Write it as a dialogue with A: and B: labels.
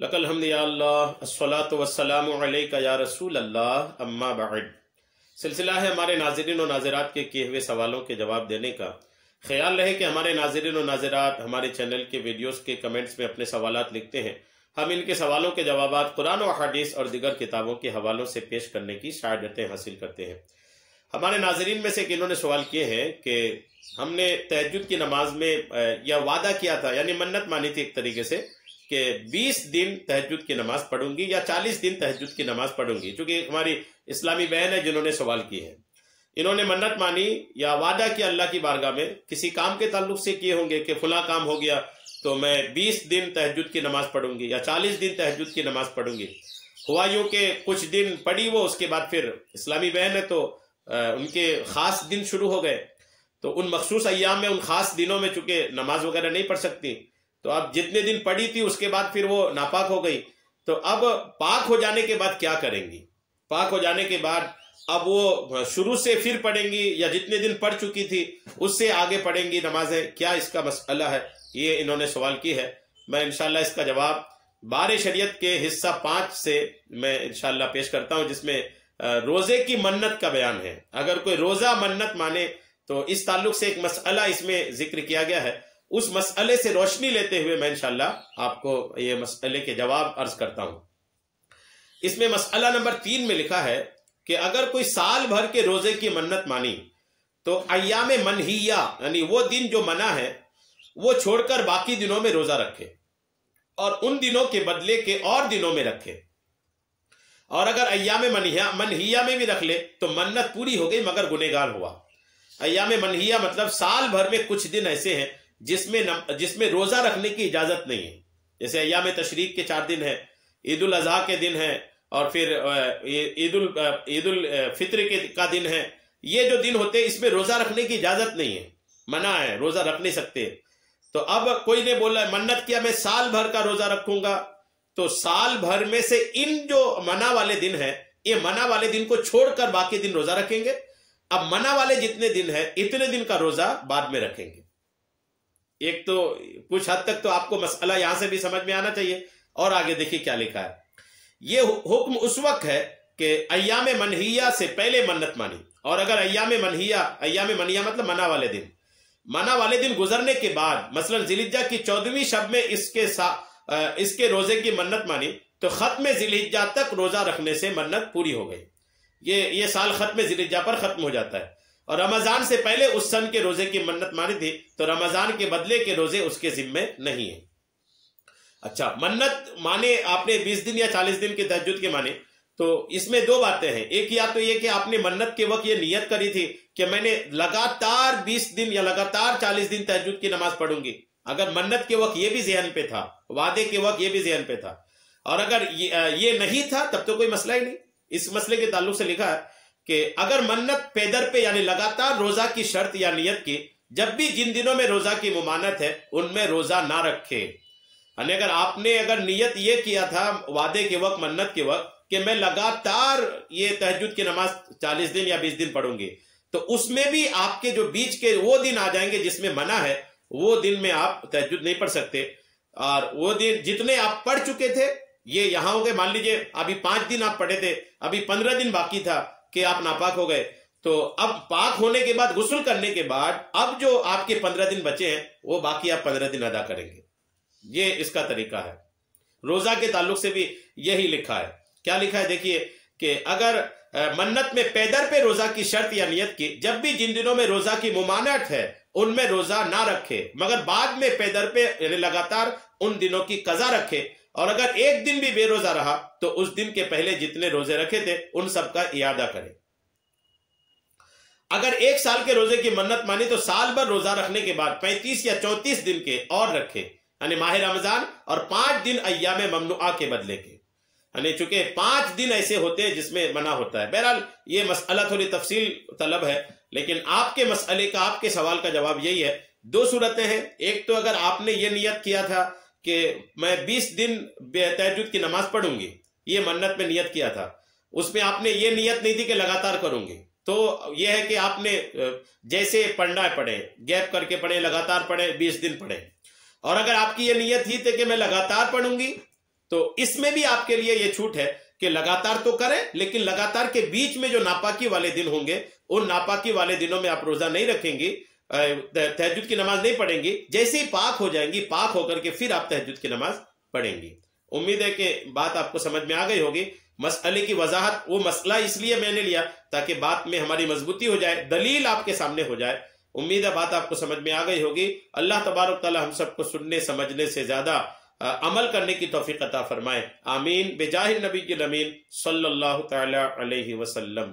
A: لک الحمد یا اللہ الصلاۃ والسلام علیک یا رسول اللہ اما بعد۔ سلسلہ ہے ہمارے ناظرین و ناظرات کے کیے ہوئے سوالوں کے جواب دینے کا۔ خیال رہے کہ ہمارے ناظرین و ناظرات ہمارے چینل کے ویڈیوز کے کمنٹس میں اپنے سوالات لکھتے ہیں، ہم ان کے سوالوں کے جوابات قرآن و حدیث اور دیگر کتابوں کے حوالوں سے پیش کرنے کی سعادتیں حاصل کرتے ہیں۔ ہمارے ناظرین میں سے انہوں نے سوال کیے ہیں کہ ہم نے تہجد کی نماز میں یا وعدہ کیا تھا، یعنی منت مانی تھی ایک طریقے سے کہ 20 دن تہجد کی نماز پڑھوں گی یا 40 دن تہجد کی نماز پڑھوں گی، چونکہ ہماری اسلامی بہن ہے جنہوں نے سوال کی ہے۔ انہوں نے منت مانی یا وعدہ کیا اللہ کی بارگاہ میں، کسی کام کے تعلق سے کیے ہوں گے کہ فلاں کام ہو گیا تو میں 20 دن تہجد کی نماز پڑھوں گی یا 40 دن تہجد کی نماز پڑھوں گی۔ ہوا یوں کہ کچھ دن پڑھی وہ، اس کے بعد پھر اسلامی بہن ہے تو ان کے خاص دن شروع ہو گئے، تو ان مخصوص ایام میں ان خاص دنوں میں چونکہ نماز وغیرہ نہیں پڑھ سکتی، تو اب جتنے دن پڑھی تھی اس کے بعد پھر وہ ناپاک ہو گئی، تو اب پاک ہو جانے کے بعد کیا کریں گی؟ پاک ہو جانے کے بعد اب وہ شروع سے پھر پڑھیں گی یا جتنے دن پڑھ چکی تھی اس سے آگے پڑھیں گی نمازیں؟ کیا اس کا مسئلہ ہے؟ یہ انہوں نے سوال کی ہے۔ میں انشاءاللہ اس کا جواب بار شریعت کے حصہ 5 سے میں انشاءاللہ پیش کرتا ہوں، جس میں روزے کی منت کا بیان ہے۔ اگر کوئی روزہ منت مانے تو اس تعلق سے ایک مسئلہ اس میں ذکر کیا گیا ہے، اس مسئلے سے روشنی لیتے ہوئے میں انشاءاللہ آپ کو یہ مسئلے کے جواب عرض کرتا ہوں۔ اس میں مسئلہ نمبر 3 میں لکھا ہے کہ اگر کوئی سال بھر کے روزے کی منت مانی تو ایام منہیہ یعنی وہ دن جو منع ہے وہ چھوڑ کر باقی دنوں میں روزہ رکھے اور ان دنوں کے بدلے کے اور دنوں میں رکھے، اور اگر ایام منہیہ میں بھی رکھ لے تو منت پوری ہو گئی مگر گنہگار ہوا۔ ایام منہیہ مطلب سال بھر میں کچھ دن ایسے ہیں جس میں روزہ رکھنے کی اجازت نہیں ہے، جیسے ایام تشریق کے 4 دن ہیں، عید الاضحیٰ کے دن ہیں، اور پھر عید الفطر کا دن ہے۔ یہ جو دن ہوتے ہیں اس میں روزہ رکھنے کی اجازت نہیں ہے، منع ہے، روزہ رکھ نہیں سکتے۔ تو اب کوئی نے بولا منت کیا میں سال بھر کا روزہ رکھوں گا، تو سال بھر میں سے ان جو منع والے دن ہیں، یہ منع والے دن کو چھوڑ کر باقی دن روزہ رکھیں گے۔ اب منع والے جتنے دن ہیں اتنے دن کا روزہ بعد میں رکھیں گے۔ ایک تو کچھ حد تک تو آپ کو مسئلہ یہاں سے بھی سمجھ میں آنا چاہیے، اور آگے دیکھیے کیا لکھا ہے۔ یہ حکم اس وقت ہے کہ ایام منہیہ سے پہلے منت مانی، اور اگر ایام منہیہ مطلب منع والے دن گزرنے کے بعد، مثلا ذی الحجہ کی 14ویں شب میں اس کے روزے کی منت مانی تو ختم ذی الحجہ تک روزہ رکھنے سے منت پوری ہو گئی۔ یہ سال ختم ذی الحجہ پر ختم ہو جاتا ہے، اور رمضان سے پہلے اس سن کے روزے کی منت مانی تھی تو رمضان کے بدلے کے روزے اس کے ذمے نہیں ہیں۔ اچھا، منت مانے آپ نے 20 دن یا 40 دن کے تہجد کے مانے، تو اس میں 2 باتیں ہیں۔ ایک یا تو یہ کہ آپ نے منت کے وقت یہ نیت کری تھی کہ میں نے لگاتار 20 دن یا لگاتار 40 دن تہجد کی نماز پڑھوں گی، اگر منت کے وقت یہ بھی ذہن پہ تھا، وعدے کے وقت یہ بھی ذہن پہ تھا، اور اگر یہ نہیں تھا تب تو کوئی مسئلہ ہی نہیں۔ اس مسئلے کے تعلق سے لکھا ہے کہ اگر منت پیدر پہ یعنی لگاتار روزہ کی شرط یا نیت کی، جب بھی جن دنوں میں روزہ کی ممانت ہے ان میں روزہ نہ رکھے۔ یعنی اگر نیت یہ کیا تھا وعدے کے وقت، منت کے وقت، کہ میں لگاتار یہ تہجد کی نماز 40 دن یا 20 دن پڑھوں گی، تو اس میں بھی آپ کے جو بیچ کے وہ دن آ جائیں گے جس میں منع ہے، وہ دن میں آپ تہجد نہیں پڑھ سکتے، اور وہ دن جتنے آپ پڑھ چکے تھے یہ یہاں ہو گئے۔ مان لیجئے ابھی 5 دن آپ پڑھے تھے، ابھی 15 دن باقی تھا کہ آپ ناپاک ہو گئے، تو اب پاک ہونے کے بعد، غسل کرنے کے بعد، اب جو آپ کے 15 دن بچے ہیں وہ باقی آپ 15 دن ادا کریں گے۔ یہ اس کا طریقہ ہے۔ روزہ کے تعلق سے بھی یہی لکھا ہے۔ کیا لکھا ہے دیکھیے کہ اگر منت میں پیدر پہ روزہ کی شرط یا نیت کی، جب بھی جن دنوں میں روزہ کی ممانعت ہے ان میں روزہ نہ رکھے، مگر بعد میں پیدر پہ یعنی لگاتار ان دنوں کی قضا رکھے، اور اگر ایک دن بھی بے روزہ رہا تو اس دن کے پہلے جتنے روزے رکھے تھے ان سب کا اعادہ کرے۔ اگر 1 سال کے روزے کی منت مانی تو سال بھر روزہ رکھنے کے بعد 35 یا 34 دن کے اور رکھے، یعنی ماہ رمضان، اور 5 دن ایام ممنوعہ کے بدلے کے، یعنی چونکہ 5 دن ایسے ہوتے ہیں جس میں منع ہوتا ہے۔ بہرحال یہ مسئلہ تھوڑی تفصیل طلب ہے، لیکن آپ کے مسئلے کا، آپ کے سوال کا جواب یہی ہے۔ 2 صورتیں ہیں۔ ایک تو اگر آپ نے یہ نیت کیا تھا کہ میں 20 دن تہجد کی نماز پڑھوں گی، یہ منت میں نیت کیا تھا، اس میں آپ نے یہ نیت نہیں تھی کہ لگاتار کروں گی، تو یہ ہے کہ آپ نے جیسے پڑھنا ہے پڑھیں، گیپ کر کے پڑھیں، لگاتار پڑھیں، 20 دن پڑھیں۔ اور اگر آپ کی یہ نیت ہی تھی کہ میں لگاتار پڑھوں گی تو اس میں بھی آپ کے لیے یہ چھوٹ ہے کہ لگاتار تو کریں، لیکن لگاتار کے بیچ میں جو ناپاکی والے دن ہوں گے ان ناپاکی والے دنوں میں آپ روزہ نہیں رکھیں گی، تہجد کی نماز نہیں پڑھیں گی، جیسے ہی پاک ہو جائیں گی پاک ہو کر کے پھر آپ تہجد کی نماز پڑھیں گی۔ امید ہے کہ بات آپ کو سمجھ میں آ گئی ہوگی۔ مسئلے کی وضاحت، وہ مسئلہ اس لیے میں نے لیا تاکہ بات میں ہماری مضبوطی ہو جائے، دلیل آپ کے سامنے ہو جائے۔ امید ہے بات آپ کو سمجھ میں آ گئی ہوگی۔ اللہ تبارک تعالی ہم سب کو سننے سمجھنے سے زیادہ عمل کرنے کی توفیق عطا فرمائے، آمین بجاہ النبی الامین صلی اللہ تعالی علیہ وسلم۔